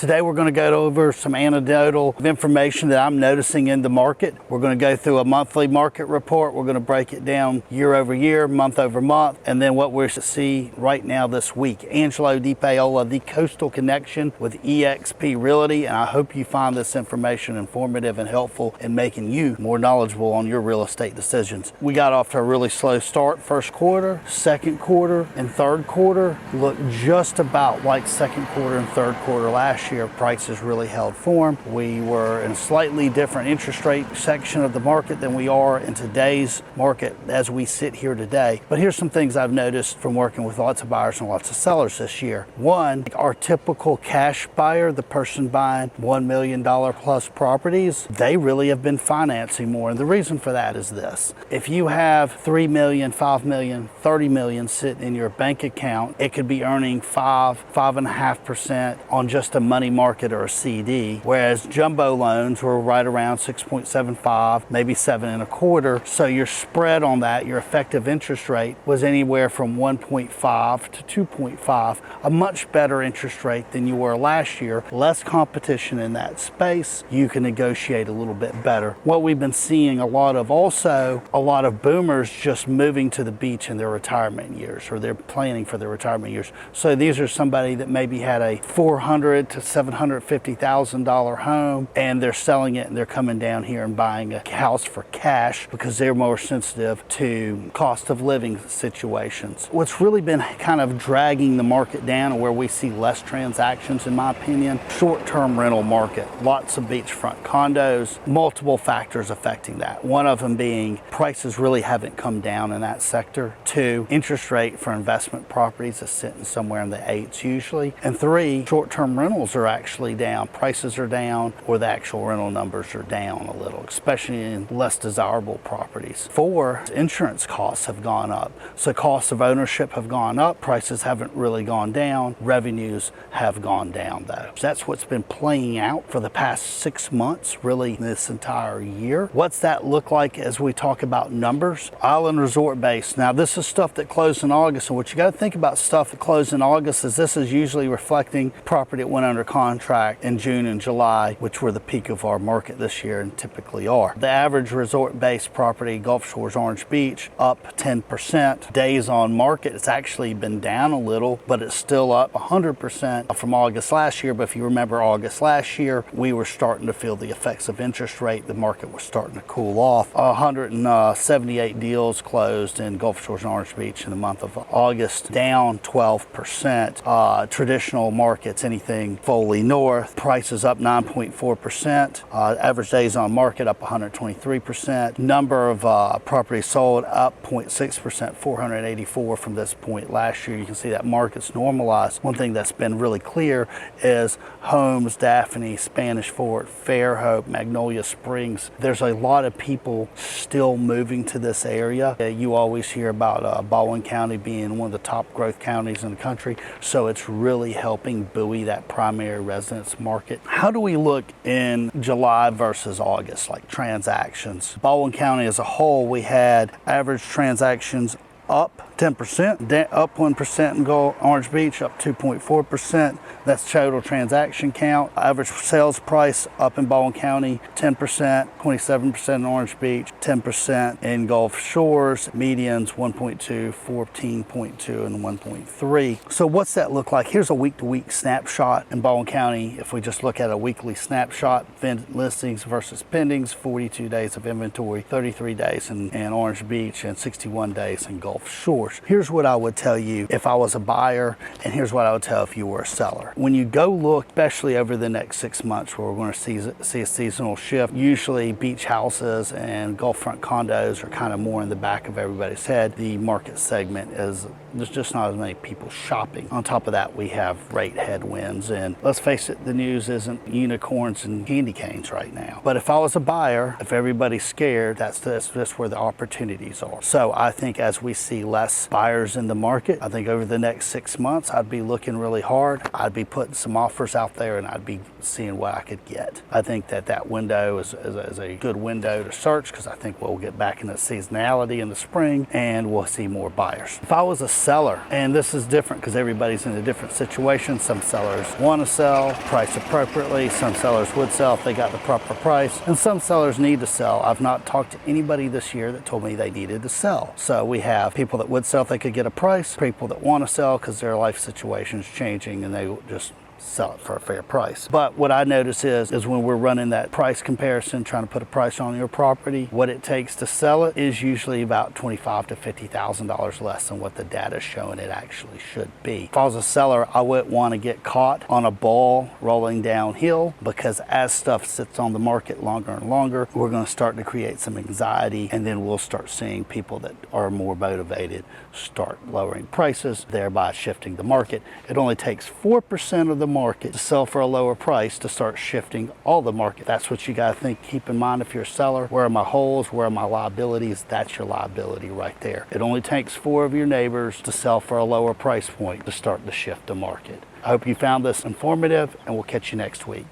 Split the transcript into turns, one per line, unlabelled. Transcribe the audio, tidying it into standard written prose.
Today we're going to go over some anecdotal information that I'm noticing in the market. We're going to go through a monthly market report. We're going to break it down year over year, month over month, and then what we're to see right now this week. Angelo Di Paola, the Coastal Connection with eXp Realty, and I hope you find this information informative and helpful in making you more knowledgeable on your real estate decisions. We got off to a really slow start. First quarter, second quarter, and third quarter look just about like second quarter and third quarter last year. Prices really held form. We were in a slightly different interest rate section of the market than we are in today's market as we sit here today. But here's some things I've noticed from working with lots of buyers and lots of sellers this year. One, our typical cash buyer, the person buying $1 million plus properties, they really have been financing more. And the reason for that is this. If you have 3 million, 5 million, 30 million sitting in your bank account, it could be earning 5.5% on just a money market or a CD, whereas jumbo loans were right around 6.75, maybe 7.25. So your spread on that, your effective interest rate, was anywhere from 1.5 to 2.5, a much better interest rate than you were last year. Less competition in that space. You can negotiate a little bit better. What we've been seeing a lot of also, a lot of boomers just moving to the beach in their retirement years, or they're planning for their retirement years. So these are somebody that maybe had a $400,000 to $750,000 home, and they're selling it and they're coming down here and buying a house for cash because they're more sensitive to cost of living situations. What's really been kind of dragging the market down, and where we see less transactions in my opinion, short-term rental market. Lots of beachfront condos, multiple factors affecting that. One of them being prices really haven't come down in that sector. Two, interest rate for investment properties is sitting somewhere in the 8s usually. And three, short-term rentals are actually down. Prices are down, or the actual rental numbers are down a little, especially in less desirable properties. Four, insurance costs have gone up. So costs of ownership have gone up, prices haven't really gone down, revenues have gone down though. So that's what's been playing out for the past 6 months, really this entire year. What's that look like as we talk about numbers? Island resort base. Now this is stuff that closed in August, and what you got to think about stuff that closed in August is this is usually reflecting property that went under contract in June and July, which were the peak of our market this year and typically are. The average resort-based property, Gulf Shores, Orange Beach, up 10%. Days on market, it's actually been down a little, but it's still up 100% from August last year. But if you remember August last year, we were starting to feel the effects of interest rate. The market was starting to cool off. 178 deals closed in Gulf Shores and Orange Beach in the month of August, down 12%. Traditional markets, anything Foley North, prices up 9.4%. Average days on market up 123%. Number of properties sold up 0.6%, 484 from this point last year. You can see that market's normalized. One thing that's been really clear is Holmes, Daphne, Spanish Fort, Fairhope, Magnolia Springs. There's a lot of people still moving to this area. You always hear about Baldwin County being one of the top growth counties in the country, so it's really helping buoy that primary residence market. How do we look in July versus August, like transactions? Baldwin County as a whole, we had average transactions up 10%, up 1% in Orange Beach, up 2.4%. That's total transaction count. Average sales price up in Baldwin County, 10%, 27% in Orange Beach, 10% in Gulf Shores. Medians 1.2, 14.2, and 1.3. So what's that look like? Here's a week-to-week snapshot in Baldwin County. If we just look at a weekly snapshot, listings versus pendings, 42 days of inventory, 33 days in Orange Beach, and 61 days in Gulf Shores. Here's what I would tell you if I was a buyer, and here's what I would tell if you were a seller. When you go look, especially over the next 6 months, where we're going to see a seasonal shift, usually beach houses and Gulffront condos are kind of more in the back of everybody's head. The market segment is, there's just not as many people shopping. On top of that, we have rate headwinds, and let's face it, the news isn't unicorns and candy canes right now. But if I was a buyer, if everybody's scared, that's where the opportunities are. So I think as we see less buyers in the market. I think over the next 6 months, I'd be looking really hard. I'd be putting some offers out there and I'd be seeing what I could get. I think that window is a good window to search, because I think we'll get back into seasonality in the spring and we'll see more buyers. If I was a seller, and this is different because everybody's in a different situation. Some sellers want to sell, price appropriately. Some sellers would sell if they got the proper price, and some sellers need to sell. I've not talked to anybody this year that told me they needed to sell. So we have people that would sell if they could get a price, people that want to sell because their life situation is changing and they just sell it for a fair price. But what I notice is when we're running that price comparison, trying to put a price on your property, what it takes to sell it is usually about $25,000 to $50,000 less than what the data is showing it actually should be. If I was a seller, I wouldn't want to get caught on a ball rolling downhill, because as stuff sits on the market longer and longer, we're going to start to create some anxiety, and then we'll start seeing people that are more motivated start lowering prices, thereby shifting the market. It only takes 4% of the market to sell for a lower price to start shifting all the market. That's what you got to keep in mind if you're a seller. Where are my holes? Where are my liabilities? That's your liability right there. It only takes 4 of your neighbors to sell for a lower price point to start to shift the market. I hope you found this informative, and we'll catch you next week.